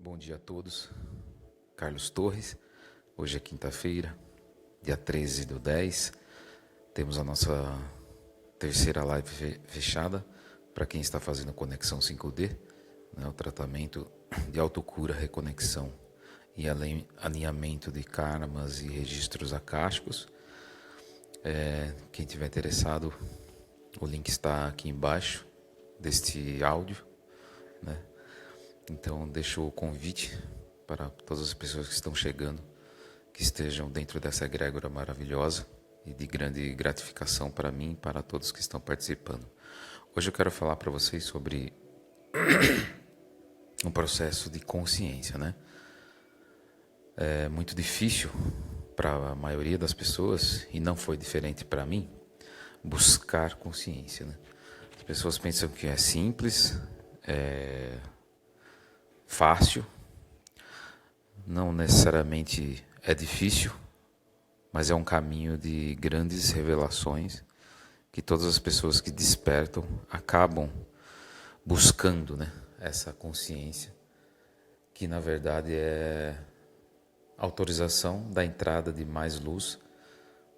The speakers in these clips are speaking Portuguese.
Bom dia a todos. Carlos Torres. Hoje é quinta-feira, dia 13/10. Temos a nossa terceira live fechada para quem está fazendo conexão 5D, né, o tratamento de autocura, reconexão e alinhamento de karmas e registros akáshicos. Quem tiver interessado, o link está aqui embaixo deste áudio, né? Então deixo o convite para todas as pessoas que estão chegando, que estejam dentro dessa egrégora maravilhosa e de grande gratificação para mim e para todos que estão participando. Hoje eu quero falar para vocês sobre um processo de consciência, né? É muito difícil para a maioria das pessoas, e não foi diferente para mim, buscar consciência, né? As pessoas pensam que é simples, é fácil, não necessariamente é difícil, mas é um caminho de grandes revelações que todas as pessoas que despertam acabam buscando, né? Essa consciência, que na verdade é autorização da entrada de mais luz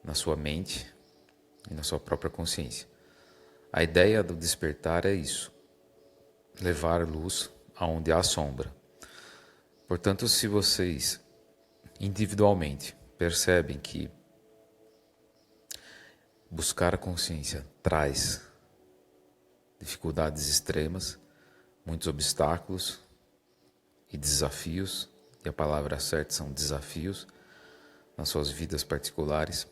na sua mente e na sua própria consciência. A ideia do despertar é isso: levar luz aonde há sombra. Portanto, se vocês individualmente percebem que buscar a consciência traz dificuldades extremas, muitos obstáculos e desafios, e a palavra certa são desafios, nas suas vidas particulares,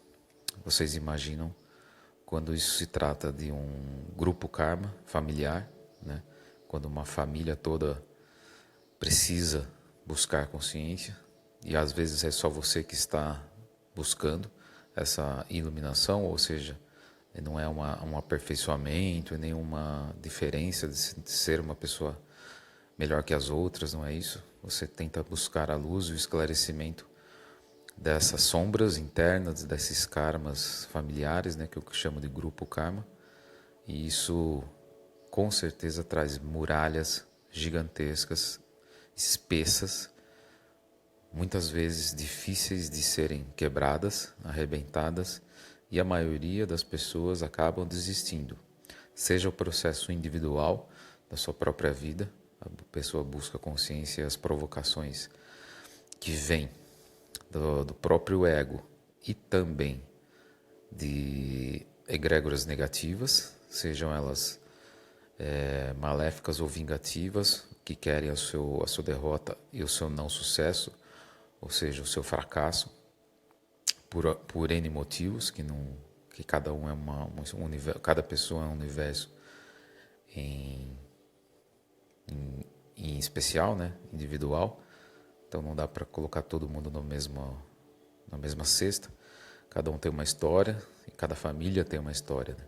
vocês imaginam quando isso se trata de um grupo karma familiar, né? Quando uma família toda precisa buscar consciência, e às vezes é só você que está buscando essa iluminação, ou seja, não é um aperfeiçoamento, nem uma diferença de ser uma pessoa melhor que as outras, não é isso. Você tenta buscar a luz e o esclarecimento dessas sombras internas, desses karmas familiares, né, que eu chamo de grupo karma, e isso com certeza traz muralhas gigantescas, espessas, muitas vezes difíceis de serem quebradas, arrebentadas, e a maioria das pessoas acabam desistindo. Seja o processo individual da sua própria vida, a pessoa busca consciência e as provocações que vêm do próprio ego e também de egrégoras negativas, sejam elas maléficas ou vingativas, que querem a sua derrota e o seu não sucesso, ou seja, o seu fracasso, por N motivos, que cada um é cada pessoa é um universo em especial, né? Individual. Então não dá para colocar todo mundo na mesma cesta. Cada um tem uma história e cada família tem uma história, né?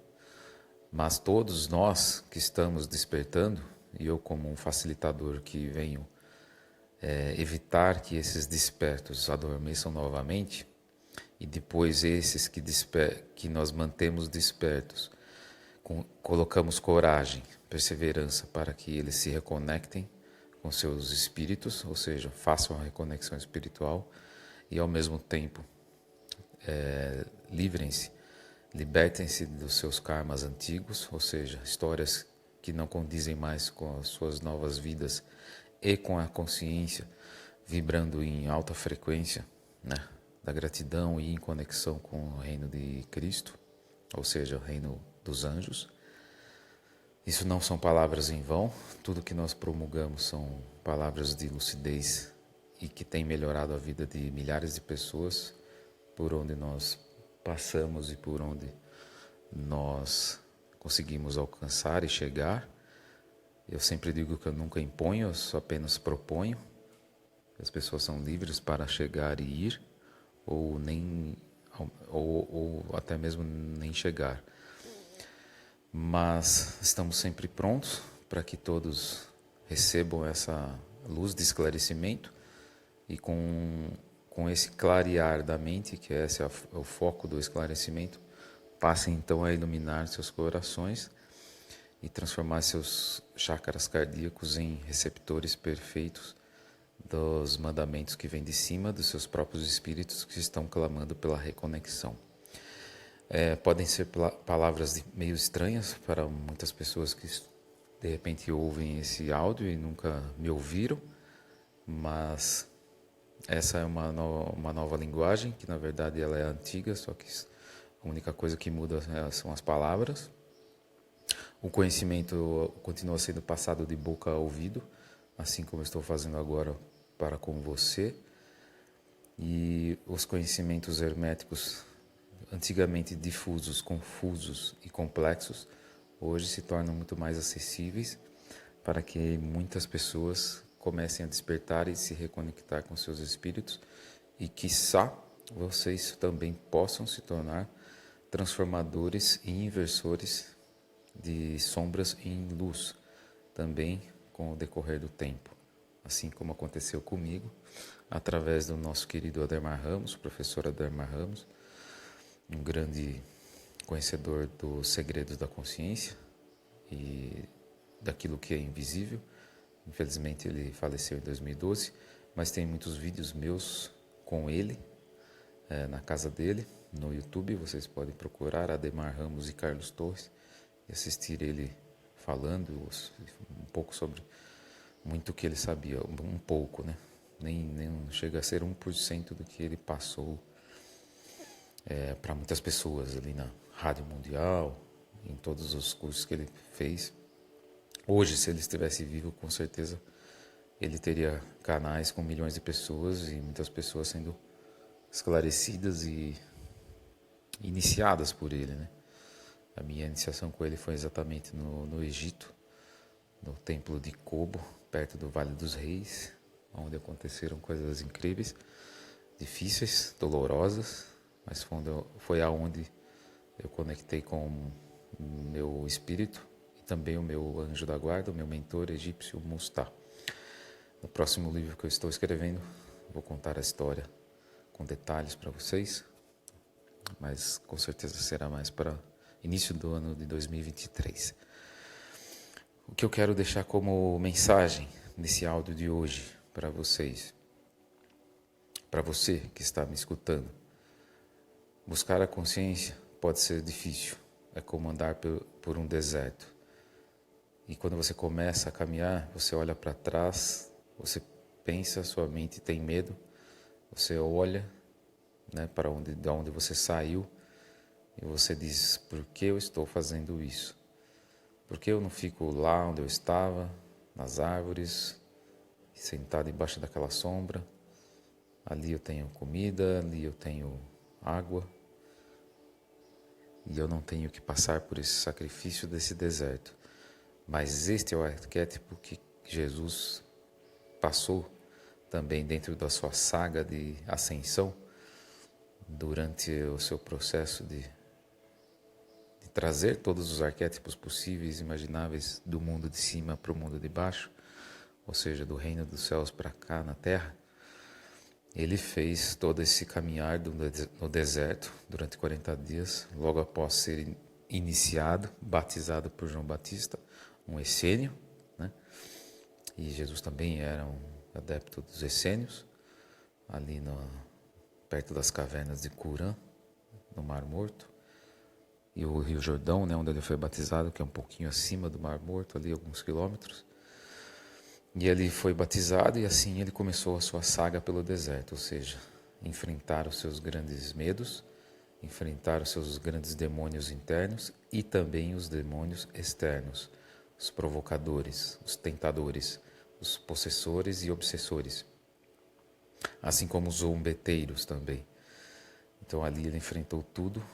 Mas todos nós que estamos despertando, e eu como um facilitador que venho evitar que esses despertos adormeçam novamente, e depois esses que nós mantemos despertos, colocamos coragem, perseverança para que eles se reconectem com seus espíritos, ou seja, façam a reconexão espiritual e ao mesmo tempo libertem-se dos seus karmas antigos, ou seja, histórias que não condizem mais com as suas novas vidas e com a consciência vibrando em alta frequência, né, da gratidão e em conexão com o reino de Cristo, ou seja, o reino dos anjos. Isso não são palavras em vão, tudo que nós promulgamos são palavras de lucidez e que tem melhorado a vida de milhares de pessoas por onde nós passamos e por onde nós conseguimos alcançar e chegar. Eu sempre digo que eu nunca imponho, eu só apenas proponho. As pessoas são livres para chegar e ir, ou até mesmo nem chegar. Mas estamos sempre prontos para que todos recebam essa luz de esclarecimento e com esse clarear da mente, que esse é o foco do esclarecimento, passem então a iluminar seus corações e transformar seus chakras cardíacos em receptores perfeitos dos mandamentos que vêm de cima, dos seus próprios espíritos que estão clamando pela reconexão. Podem ser palavras meio estranhas para muitas pessoas que de repente ouvem esse áudio e nunca me ouviram, mas essa é uma nova linguagem, que na verdade ela é antiga, só que a única coisa que muda são as palavras. O conhecimento continua sendo passado de boca a ouvido, assim como eu estou fazendo agora para com você. E os conhecimentos herméticos, antigamente difusos, confusos e complexos, hoje se tornam muito mais acessíveis para que muitas pessoas comecem a despertar e se reconectar com seus espíritos e, quiçá, vocês também possam se tornar transformadores e inversores de sombras em luz, também com o decorrer do tempo, assim como aconteceu comigo, através do nosso querido Ademar Ramos, professor Ademar Ramos, um grande conhecedor dos segredos da consciência e daquilo que é invisível. Infelizmente ele faleceu em 2012, mas tem muitos vídeos meus com ele, na casa dele, no YouTube. Vocês podem procurar Ademar Ramos e Carlos Torres e assistir ele falando um pouco sobre muito que ele sabia, um pouco, né? Nem chega a ser 1% do que ele passou para muitas pessoas ali na Rádio Mundial, em todos os cursos que ele fez. Hoje, se ele estivesse vivo, com certeza ele teria canais com milhões de pessoas e muitas pessoas sendo esclarecidas e iniciadas por ele, né? A minha iniciação com ele foi exatamente no Egito, no templo de Kobo, perto do Vale dos Reis, onde aconteceram coisas incríveis, difíceis, dolorosas, mas foi aonde eu conectei com o meu espírito e também o meu anjo da guarda, o meu mentor egípcio Mustá. No próximo livro que eu estou escrevendo, vou contar a história com detalhes para vocês, mas com certeza será mais para início do ano de 2023. O que eu quero deixar como mensagem nesse áudio de hoje para vocês, para você que está me escutando: buscar a consciência pode ser difícil, é como andar por um deserto. E quando você começa a caminhar, você olha para trás, você pensa, sua mente tem medo, você olha, né, para de onde você saiu e você diz: por que eu estou fazendo isso? Por que eu não fico lá onde eu estava, nas árvores, sentado embaixo daquela sombra? Ali eu tenho comida, ali eu tenho água, e eu não tenho que passar por esse sacrifício desse deserto. Mas este é o arquétipo que Jesus passou também dentro da sua saga de ascensão, durante o seu processo de trazer todos os arquétipos possíveis e imagináveis do mundo de cima para o mundo de baixo, ou seja, do reino dos céus para cá na terra. Ele fez todo esse caminhar no deserto durante 40 dias, logo após ser iniciado, batizado por João Batista, um essênio, né? E Jesus também era um adepto dos essênios, ali perto das cavernas de Curã, no Mar Morto, e o Rio Jordão, né, onde ele foi batizado, que é um pouquinho acima do Mar Morto, ali alguns quilômetros. E ele foi batizado e assim ele começou a sua saga pelo deserto, ou seja, enfrentar os seus grandes medos, enfrentar os seus grandes demônios internos e também os demônios externos, os provocadores, os tentadores, os possessores e obsessores, assim como os zombeteiros também. Então ali ele enfrentou tudo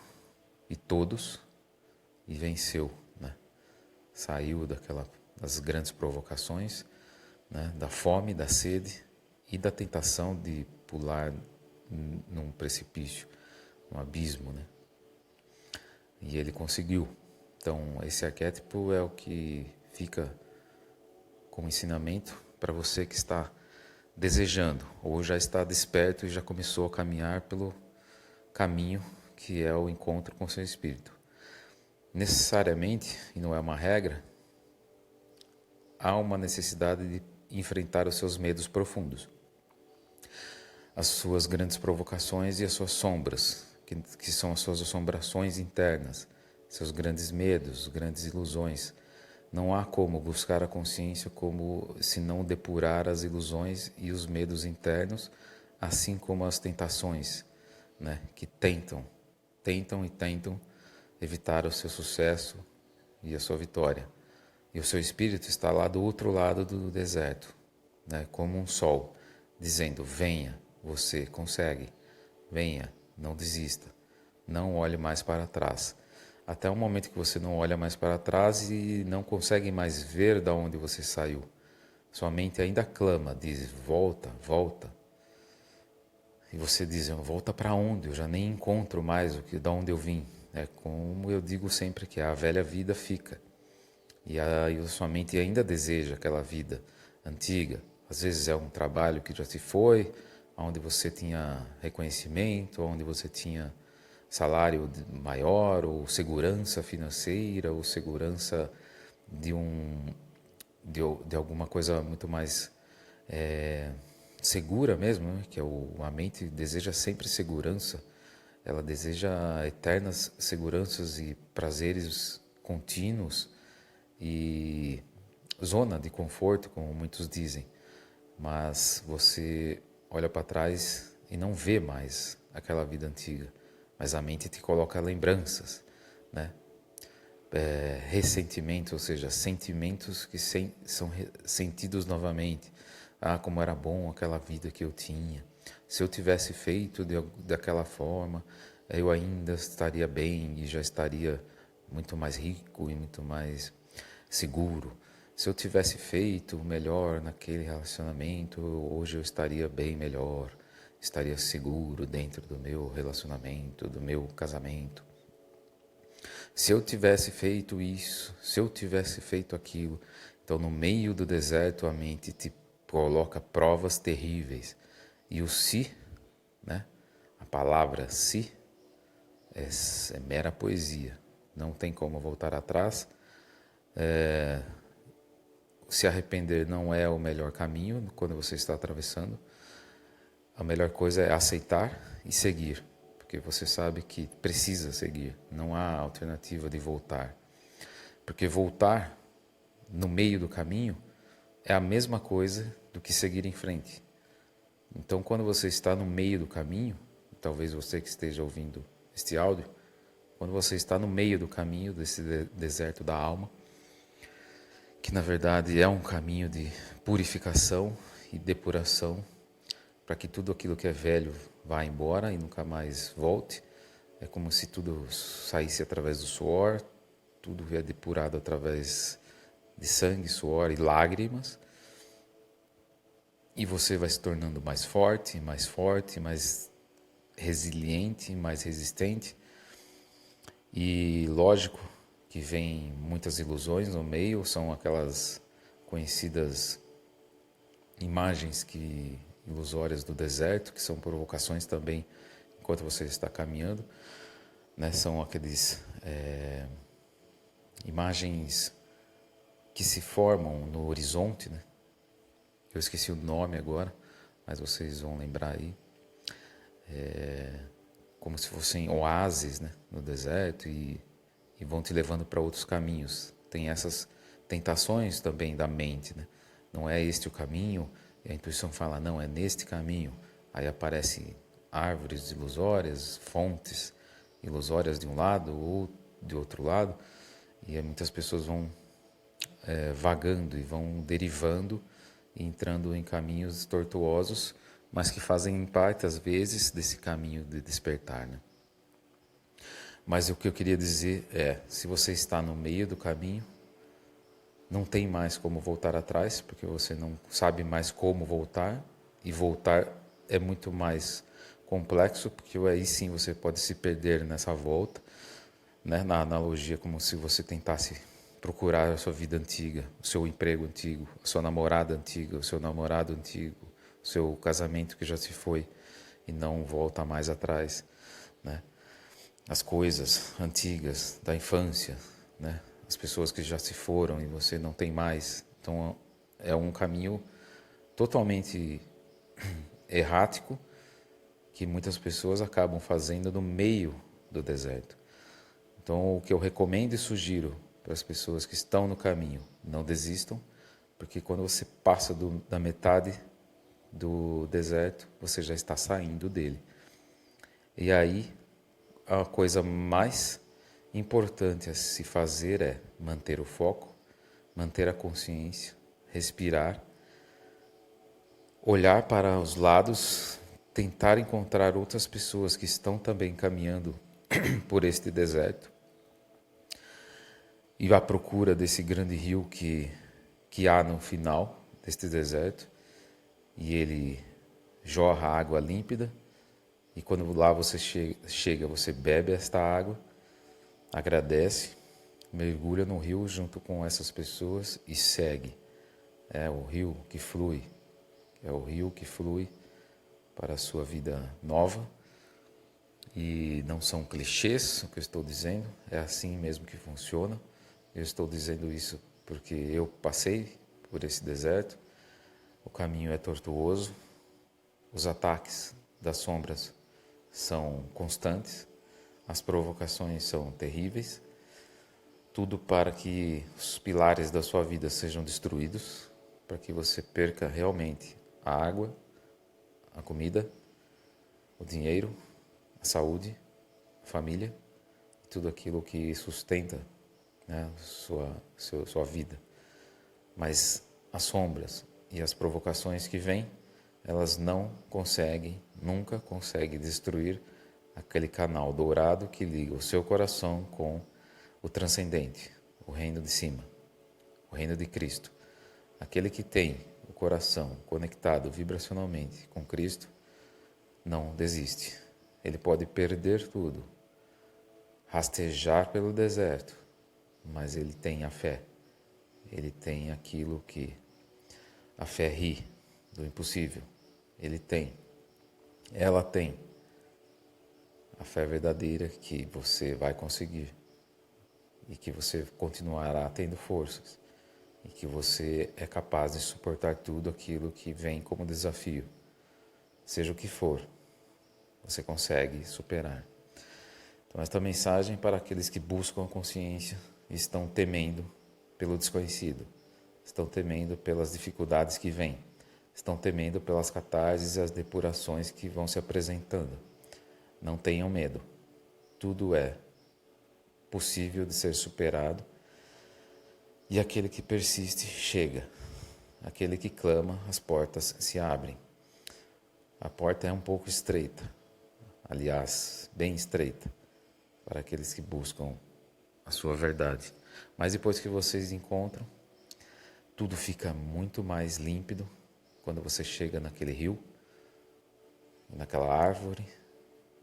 e todos e venceu, né? Saiu das grandes provocações, né? Da fome, da sede e da tentação de pular num precipício, num abismo, né? E ele conseguiu. Então esse arquétipo é o que fica como ensinamento para você que está desejando ou já está desperto e já começou a caminhar pelo caminho que é o encontro com seu espírito. Necessariamente, e não é uma regra, há uma necessidade de enfrentar os seus medos profundos. as suas grandes provocações e as suas sombras, que são as suas assombrações internas, seus grandes medos, grandes ilusões. Não há como buscar a consciência como se não depurar as ilusões e os medos internos, assim como as tentações, né, que tentam evitar o seu sucesso e a sua vitória. E o seu espírito está lá do outro lado do deserto, né, como um sol, dizendo: venha, você consegue, venha, não desista, não olhe mais para trás. Até o momento que você não olha mais para trás e não consegue mais ver de onde você saiu. Sua mente ainda clama, diz: volta, volta. E você diz: volta para onde? Eu já nem encontro mais de onde eu vim. É como eu digo sempre, que a velha vida fica. E a sua mente ainda deseja aquela vida antiga. Às vezes é um trabalho que já se foi, onde você tinha reconhecimento, onde você tinha salário maior, ou segurança financeira, ou segurança de alguma coisa muito mais segura mesmo, né? Que a mente deseja sempre segurança, ela deseja eternas seguranças e prazeres contínuos e zona de conforto, como muitos dizem, mas você olha para trás e não vê mais aquela vida antiga, mas a mente te coloca lembranças, né? Ressentimentos, ou seja, sentimentos que são sentidos novamente. Ah, como era bom aquela vida que eu tinha. Se eu tivesse feito daquela forma, eu ainda estaria bem e já estaria muito mais rico e muito mais seguro. Se eu tivesse feito melhor naquele relacionamento, hoje eu estaria bem melhor, estaria seguro dentro do meu relacionamento, do meu casamento. Se eu tivesse feito isso, se eu tivesse feito aquilo. Então, no meio do deserto, a mente te coloca provas terríveis. E o se, né? A palavra se é mera poesia. Não tem como voltar atrás. Se arrepender não é o melhor caminho quando você está atravessando. A melhor coisa é aceitar e seguir, porque você sabe que precisa seguir, não há alternativa de voltar. Porque voltar no meio do caminho é a mesma coisa do que seguir em frente. Então, quando você está no meio do caminho, talvez você que esteja ouvindo este áudio, quando você está no meio do caminho desse deserto da alma, que na verdade é um caminho de purificação e depuração, para que tudo aquilo que é velho vá embora e nunca mais volte. É como se tudo saísse através do suor, tudo é depurado através de sangue, suor e lágrimas. E você vai se tornando mais forte, mais resiliente, mais resistente. E lógico que vem muitas ilusões no meio, são aquelas conhecidas imagens ilusórias do deserto, que são provocações também enquanto você está caminhando, né? São aqueles imagens que se formam no horizonte, né? Eu esqueci o nome agora, mas vocês vão lembrar aí. Como se fossem oásis, né, no deserto e vão te levando para outros caminhos. Tem essas tentações também da mente, né? Não é este o caminho, e a intuição fala: não, é neste caminho. Aí aparecem árvores ilusórias, fontes ilusórias de um lado ou de outro lado, e aí muitas pessoas vão vagando e vão derivando e entrando em caminhos tortuosos, mas que fazem parte, às vezes, desse caminho de despertar, né? Mas o que eu queria dizer é, se você está no meio do caminho, não tem mais como voltar atrás, porque você não sabe mais como voltar, e voltar é muito mais complexo, porque aí sim você pode se perder nessa volta, né? Na analogia, como se você tentasse procurar a sua vida antiga, o seu emprego antigo, a sua namorada antiga, o seu namorado antigo, o seu casamento que já se foi e não volta mais atrás, né? As coisas antigas da infância, né? As pessoas que já se foram e você não tem mais. Então é um caminho totalmente errático que muitas pessoas acabam fazendo no meio do deserto. Então, o que eu recomendo e sugiro para as pessoas que estão no caminho, não desistam, porque quando você passa da metade do deserto, você já está saindo dele. E aí, a coisa mais importante a se fazer é manter o foco, manter a consciência, respirar, olhar para os lados, tentar encontrar outras pessoas que estão também caminhando por este deserto e à procura desse grande rio que há no final deste deserto, e ele jorra água límpida, e quando lá você chega, você bebe esta água, agradece, mergulha no rio junto com essas pessoas e segue. É o rio que flui, é o rio que flui para a sua vida nova. E não são clichês o que eu estou dizendo, é assim mesmo que funciona. Eu estou dizendo isso porque eu passei por esse deserto, o caminho é tortuoso, os ataques das sombras são constantes, as provocações são terríveis, tudo para que os pilares da sua vida sejam destruídos, para que você perca realmente a água, a comida, o dinheiro, a saúde, a família, tudo aquilo que sustenta, né, sua vida. Mas as sombras e as provocações que vêm, elas não conseguem, nunca conseguem destruir aquele canal dourado que liga o seu coração com o transcendente, o reino de cima, o reino de Cristo. Aquele que tem o coração conectado vibracionalmente com Cristo não desiste. Ele pode perder tudo, rastejar pelo deserto, mas ele tem a fé. Ele tem aquilo que a fé ri do impossível. Ele tem, ela tem a fé verdadeira que você vai conseguir e que você continuará tendo forças e que você é capaz de suportar tudo aquilo que vem como desafio. Seja o que for, você consegue superar. Então, esta mensagem para aqueles que buscam a consciência e estão temendo pelo desconhecido, estão temendo pelas dificuldades que vêm, estão temendo pelas catarses e as depurações que vão se apresentando. Não tenham medo. Tudo é possível de ser superado. E aquele que persiste chega. Aquele que clama, as portas se abrem. A porta é um pouco estreita, aliás, bem estreita, para aqueles que buscam a sua verdade. Mas depois que vocês encontram, tudo fica muito mais límpido quando você chega naquele rio, naquela árvore,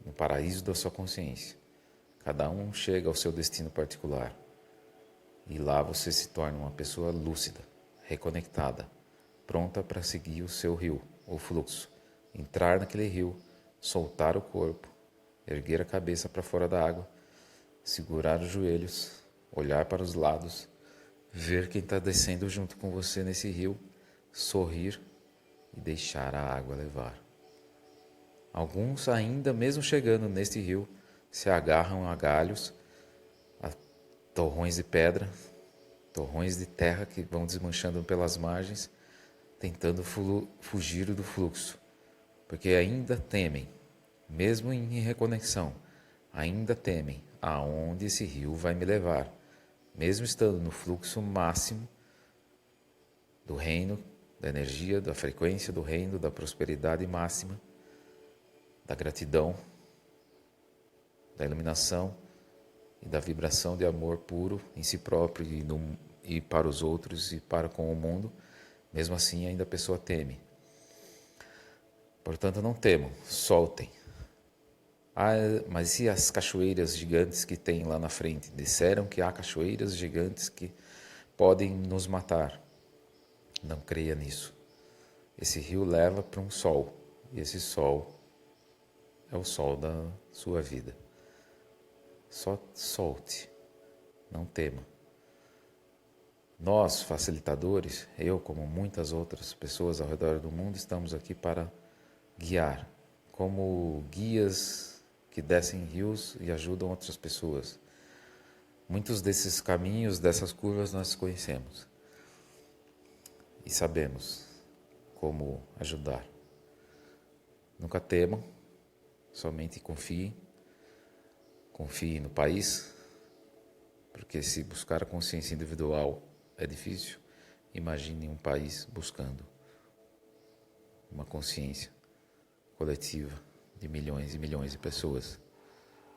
no paraíso da sua consciência. Cada um chega ao seu destino particular. E lá você se torna uma pessoa lúcida, reconectada, pronta para seguir o seu rio, o fluxo. Entrar naquele rio, soltar o corpo, erguer a cabeça para fora da água, segurar os joelhos, olhar para os lados, ver quem está descendo junto com você nesse rio, sorrir e deixar a água levar. Alguns ainda, mesmo chegando neste rio, se agarram a galhos, a torrões de pedra, torrões de terra que vão desmanchando pelas margens, tentando fugir do fluxo, porque ainda temem, mesmo em reconexão, ainda temem aonde esse rio vai me levar, mesmo estando no fluxo máximo do reino, da energia, da frequência do reino, da prosperidade máxima, da gratidão, da iluminação e da vibração de amor puro em si próprio e para os outros e para com o mundo. Mesmo assim, ainda a pessoa teme. Portanto, não temam, soltem. Ah, mas e as cachoeiras gigantes que tem lá na frente? Disseram que há cachoeiras gigantes que podem nos matar. Não creia nisso. Esse rio leva para um sol, e esse sol é o sol da sua vida. Só solte, não tema. Nós, facilitadores, eu como muitas outras pessoas ao redor do mundo, estamos aqui para guiar, como guias que descem rios e ajudam outras pessoas. Muitos desses caminhos, dessas curvas, nós conhecemos e sabemos como ajudar. Nunca temam, somente confiem. Confie no país, porque se buscar a consciência individual é difícil, imagine um país buscando uma consciência coletiva de milhões e milhões de pessoas.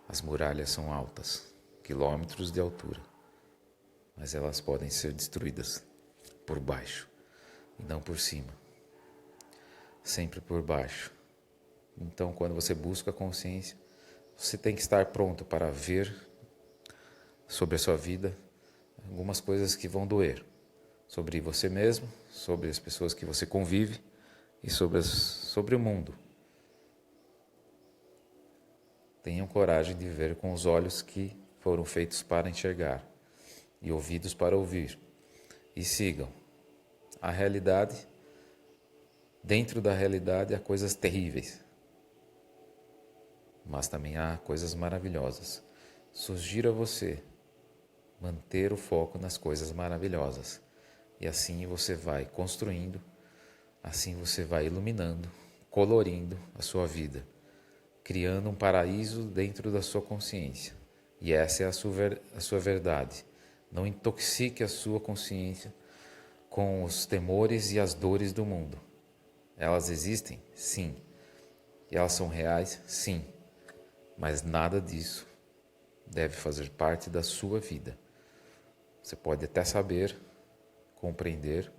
As muralhas são altas, quilômetros de altura, mas elas podem ser destruídas por baixo e não por cima. Sempre por baixo. Então, quando você busca a consciência, você tem que estar pronto para ver sobre a sua vida algumas coisas que vão doer. Sobre você mesmo, sobre as pessoas que você convive e sobre o mundo. Tenham coragem de ver com os olhos que foram feitos para enxergar e ouvidos para ouvir. E sigam. A realidade, dentro da realidade há coisas terríveis, mas também há coisas maravilhosas. Sugiro a você manter o foco nas coisas maravilhosas. E assim você vai construindo, assim você vai iluminando, colorindo a sua vida, criando um paraíso dentro da sua consciência. E essa é a sua verdade. Não intoxique a sua consciência com os temores e as dores do mundo. Elas existem? Sim. E elas são reais? Sim. Mas nada disso deve fazer parte da sua vida. Você pode até saber, compreender,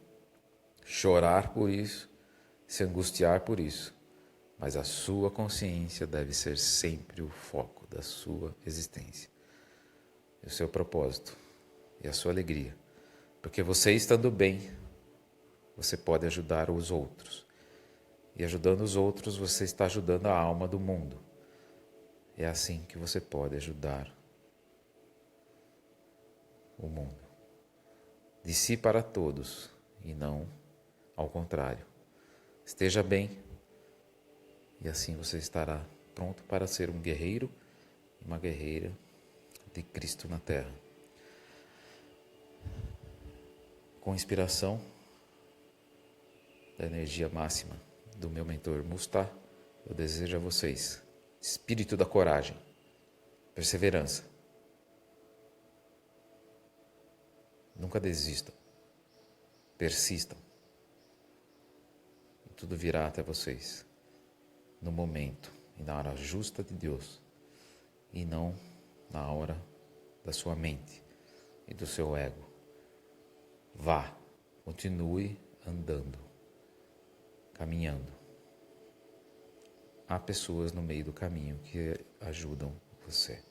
chorar por isso, se angustiar por isso, mas a sua consciência deve ser sempre o foco da sua existência, o seu propósito e a sua alegria. Porque você estando bem, você pode ajudar os outros. E ajudando os outros, você está ajudando a alma do mundo. É assim que você pode ajudar o mundo. De si para todos, e não ao contrário. Esteja bem, e assim você estará pronto para ser um guerreiro e uma guerreira de Cristo na Terra. Com inspiração da energia máxima do meu mentor Mustar, eu desejo a vocês espírito da coragem, perseverança. Nunca desistam, persistam. E tudo virá até vocês no momento e na hora justa de Deus, e não na hora da sua mente e do seu ego. Vá, continue andando, caminhando. Há pessoas no meio do caminho que ajudam você.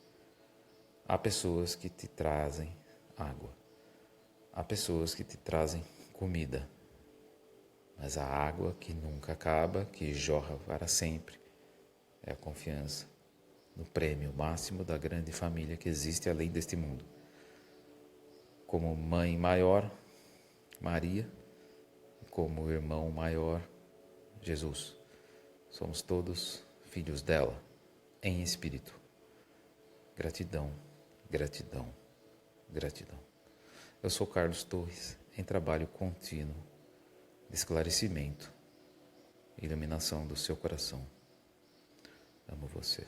Há pessoas que te trazem água. Há pessoas que te trazem comida. Mas a água que nunca acaba, que jorra para sempre, é a confiança no prêmio máximo da grande família que existe além deste mundo. Como mãe maior, Maria, e como irmão maior, Jesus. Somos todos filhos dela, em espírito. Gratidão, gratidão, gratidão. Eu sou Carlos Torres, em trabalho contínuo de esclarecimento e iluminação do seu coração. Amo você.